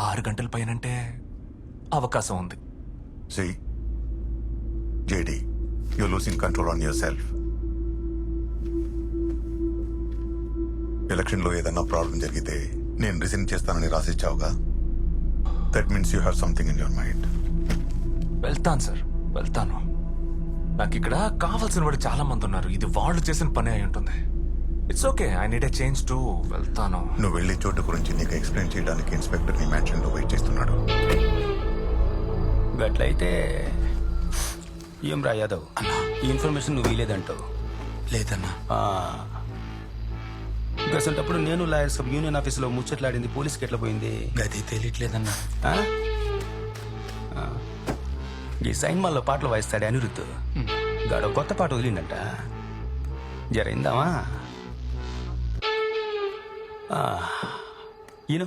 6 గంటల పైనంటే అవకాశం ఉంది. See, JD, you're losing control on yourself. ఎలక్షన్లో ఏదన్నా ప్రాబ్లం జరిగితే నేను రిజైన్ చేస్తానని రాసిచ్చావుగా. That means you have something in your mind. వెళ్తాను సార్, వెళ్తాను. నాకు ఇక్కడ కావాల్సిన వాడు చాలా మంది ఉన్నారు. ఇది వాళ్ళు చేసిన పని అయి ఉంటుంది. It's okay, I need a change to. వెళ్తాను. నువ్వు వెళ్ళే చోటు గురించి నీకు ఎక్స్ప్లెయిన్ చేయడానికి ఇన్స్పెక్టర్ నీ మ్యాన్షన్లో వెయిట్ చేస్తున్నాడు. గట్లయితే ఏం రా యాదవ్, ఈ ఇన్ఫర్మేషన్ నువ్వు ఇలేదంటావు. లేదన్నా. గసంటప్పుడు నేను లాయర్స్ యూనియన్ ఆఫీసులో ముచ్చట్లాడింది పోలీస్కి ఎట్లా పోయింది? గది తెలియట్లేదన్నా. ఈ సైన్మాల్లో పాటలు వాయిస్తాడే అనిరుద్ధ్, గాడో కొత్త పాట వదిలిందంట. జరైందామా ఈయన